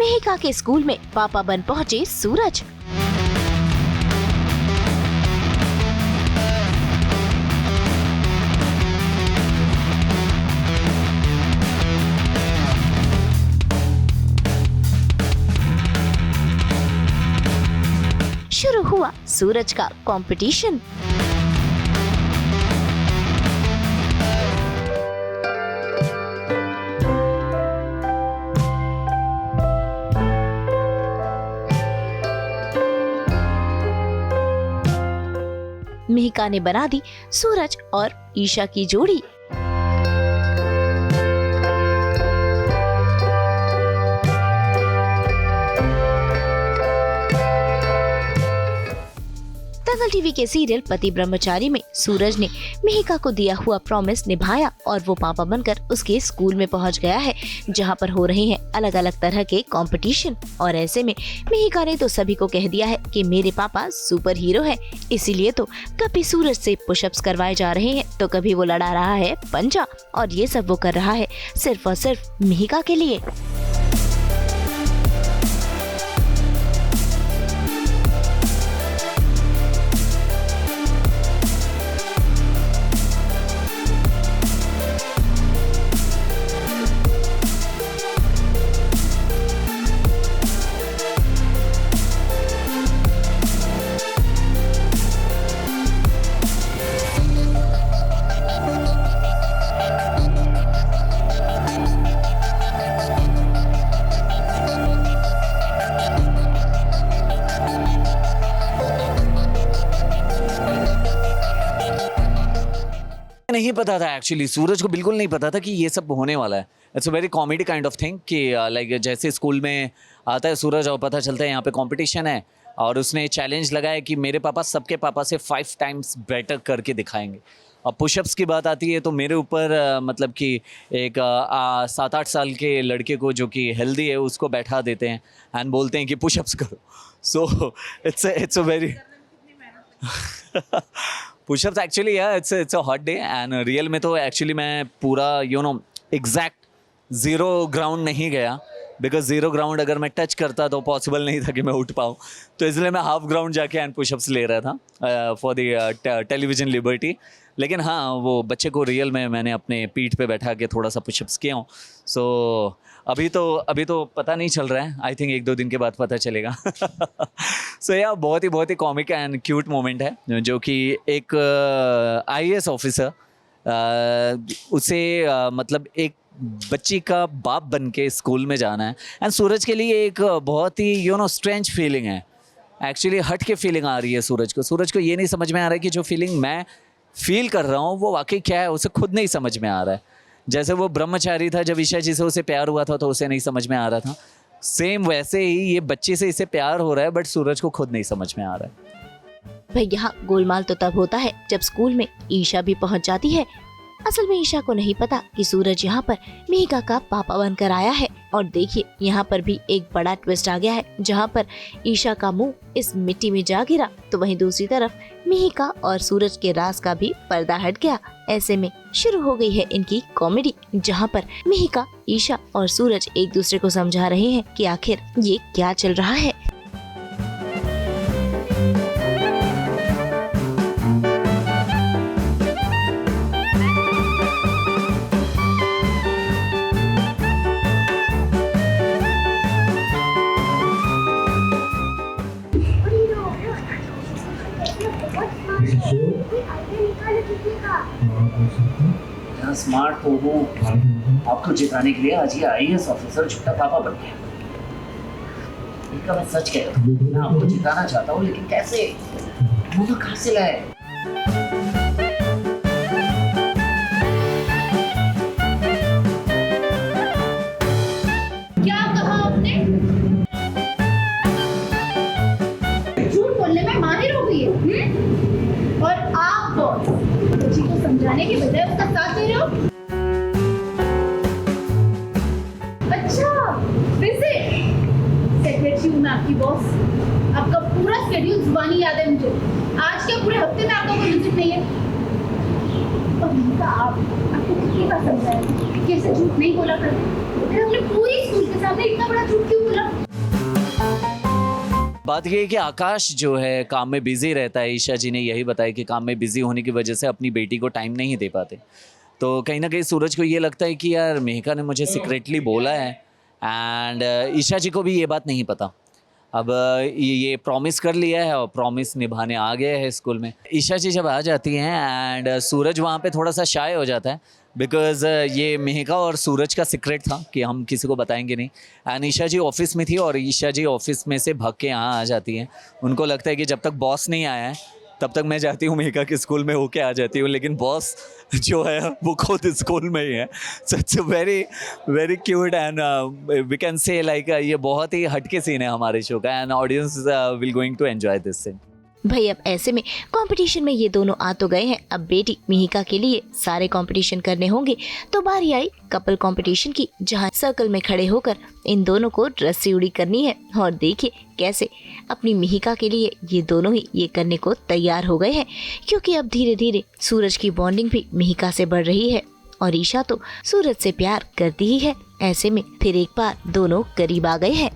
मिहिका के स्कूल में पापा बन पहुँचे सूरज। शुरू हुआ सूरज का कंपटीशन। मिहिका ने बना दी सूरज और ईशा की जोड़ी। दंगल टीवी के सीरियल पति ब्रह्मचारी में सूरज ने मिहिका को दिया हुआ प्रॉमिस निभाया और वो पापा बनकर उसके स्कूल में पहुंच गया है, जहां पर हो रहे हैं अलग अलग तरह के कंपटीशन। और ऐसे में मिहिका ने तो सभी को कह दिया है कि मेरे पापा सुपर हीरो है, इसीलिए तो कभी सूरज से पुशअप्स करवाए जा रहे हैं तो कभी वो लड़ा रहा है पंजा, और ये सब वो कर रहा है सिर्फ और सिर्फ मिहिका के लिए। नहीं पता था एक्चुअली, सूरज को बिल्कुल नहीं पता था कि ये सब होने वाला है। It's a very comedy kind of thing कि लाइक जैसे स्कूल में आता है सूरज और पता चलता है यहाँ पे कंपटीशन है, और उसने चैलेंज लगाया कि मेरे पापा सबके पापा से 5 टाइम्स बेटर करके दिखाएंगे। अब पुशअप्स की बात आती है तो मेरे ऊपर मतलब कि एक 7-8 साल के लड़के को जो कि हेल्दी है उसको बैठा देते हैं एंड बोलते हैं कि पुशअप्स करो। So it's a very pushups actually it's a hot day and real में तो एक्चुअली मैं पूरा एग्जैक्ट 0 ग्राउंड नहीं गया, बिकॉज 0 ग्राउंड अगर मैं टच करता तो पॉसिबल नहीं था कि मैं उठ पाऊँ, तो इसलिए मैं हाफ ग्राउंड जाके एंड पुशअप्स ले रहा था फॉर द टेलीविजन लिबर्टी। लेकिन हाँ, वो बच्चे को रियल में मैंने अपने पीठ पे बैठा के थोड़ा सा पुशअप्स किया हूँ। सो अभी तो पता नहीं चल रहा है, आई थिंक 1-2 दिन के बाद पता चलेगा। सो या बहुत ही कॉमिक एंड क्यूट मोमेंट है, जो कि एक IAS ऑफिसर उसे मतलब एक बच्ची का बाप बन के स्कूल में जाना है, एंड सूरज के लिए एक बहुत ही स्ट्रेंज फीलिंग है। एक्चुअली हट के फीलिंग आ रही है सूरज को ये नहीं समझ में आ रहा है कि जो फीलिंग मैं फील कर रहा हूँ वो वाकई क्या है, उसे खुद नहीं समझ में आ रहा है। जैसे वो ब्रह्मचारी था, जब ईशा जी से उसे प्यार हुआ था तो उसे नहीं समझ में आ रहा था, सेम वैसे ही ये बच्चे से इसे प्यार हो रहा है, बट सूरज को खुद नहीं समझ में आ रहा है। भाई यहाँ गोलमाल तो तब होता है जब स्कूल में ईशा भी पहुँच जाती है। असल में ईशा को नहीं पता कि सूरज यहाँ पर मिहिका का पापा बनकर आया है। और देखिए यहाँ पर भी एक बड़ा ट्विस्ट आ गया है, जहाँ पर ईशा का मुंह इस मिट्टी में जा गिरा, तो वहीं दूसरी तरफ मिहिका और सूरज के राज का भी पर्दा हट गया। ऐसे में शुरू हो गई है इनकी कॉमेडी, जहाँ पर मिहिका, ईशा और सूरज एक दूसरे को समझा रहे हैं कि आखिर ये क्या चल रहा है। स्मार्ट तो हूँ, आपको जिताने के लिए आज ये IAS ऑफिसर झूठा पापा बन गया। इनका मैं सच कह रहा हूँ, मैं आपको जिताना चाहता हूँ, लेकिन कैसे? वो तो कहाँ से लाए? क्या कहा आपने? झूठ बोलने में माहिर हो गई है, और आप बच्ची को समझाने के बजाय उसका साथ दे रहे हो। अच्छा, फिर से सेक्रेटरी हूँ मैं आपकी बॉस। आपका पूरा शेड्यूल जुबानी याद है मुझे। आज के पूरे हफ्ते में आपका कोई विजिट नहीं है। और आपको कितनी बार समझाया कि ऐसे झूठ नहीं बोला करते, फिर हमने पूरी स्कूल के सामने इतना बड़ा झूठ क्यों बोला? बात ये है कि आकाश जो है काम में बिजी रहता है। ईशा जी ने यही बताया कि काम में बिजी होने की वजह से अपनी बेटी को टाइम नहीं दे पाते। तो कहीं ना कहीं सूरज को ये लगता है कि यार मेहका ने मुझे सीक्रेटली बोला है, एंड ईशा जी को भी ये बात नहीं पता। अब ये प्रॉमिस कर लिया है और प्रॉमिस निभाने आ गए हैं स्कूल में। ईशा जी जब आ जाती हैं एंड सूरज वहाँ पे थोड़ा सा शाय हो जाता है, बिकॉज़ ये मेहका और सूरज का सीक्रेट था कि हम किसी को बताएंगे नहीं। एंड ईशा जी ऑफिस में थी और ईशा जी ऑफिस में से भाग के यहाँ आ जाती हैं। उनको लगता है कि जब तक बॉस नहीं आया है तब तक मैं जाती हूँ मेहका के स्कूल में होके आ जाती हूँ, लेकिन बॉस जो है वो खुद स्कूल में ही है। So it's very very cute and we can say like ये बहुत ही हटके सीन है हमारे शो का, and audience will going to enjoy this scene. भाई अब ऐसे में कंपटीशन में ये दोनों आ तो गए हैं, अब बेटी मिहिका के लिए सारे कंपटीशन करने होंगे। तो बारी आई कपल कंपटीशन की, जहां सर्कल में खड़े होकर इन दोनों को रस्सी उड़ी करनी है। और देखिए कैसे अपनी मिहिका के लिए ये दोनों ही ये करने को तैयार हो गए हैं, क्योंकि अब धीरे धीरे सूरज की बॉन्डिंग भी मिहिका से बढ़ रही है और ईशा तो सूरज से प्यार करती ही है। ऐसे में फिर एक बार दोनों करीब आ गए हैं।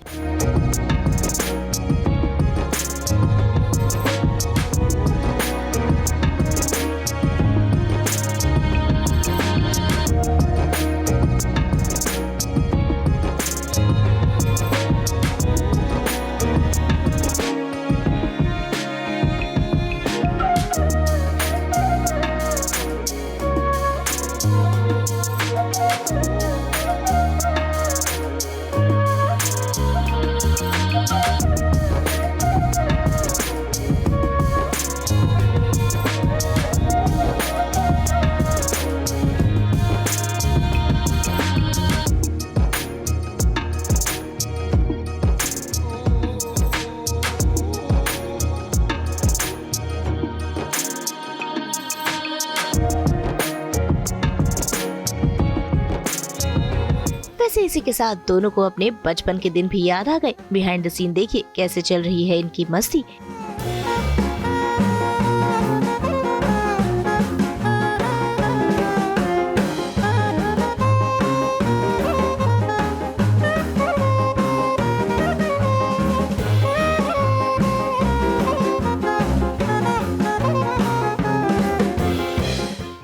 वैसे इसी के साथ दोनों को अपने बचपन के दिन भी याद आ गए। बिहाइंड द सीन देखिए कैसे चल रही है इनकी मस्ती।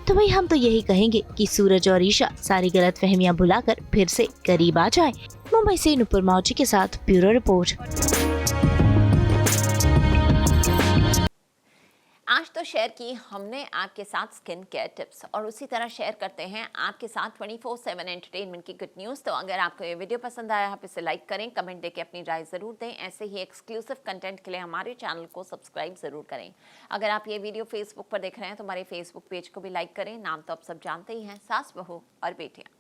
तो भाई हम तो यही कहेंगे कि सूरज और ईशा सारी गलतफहमियां भुलाकर फिर से करीब आ जाएं। मुंबई से नुपुर मौजी के साथ ब्यूरो रिपोर्ट। आज तो शेयर की हमने आपके साथ स्किन केयर टिप्स, और उसी तरह शेयर करते हैं आपके साथ 24/7 एंटरटेनमेंट की गुड न्यूज़। तो अगर आपको ये वीडियो पसंद आया, आप इसे लाइक करें, कमेंट देके अपनी राय ज़रूर दें। ऐसे ही एक्सक्लूसिव कंटेंट के लिए हमारे चैनल को सब्सक्राइब ज़रूर करें। अगर आप ये वीडियो फेसबुक पर देख रहे हैं तो हमारे फेसबुक पेज को भी लाइक करें। नाम तो आप सब जानते ही हैं, सास बहू और बेटियाँ।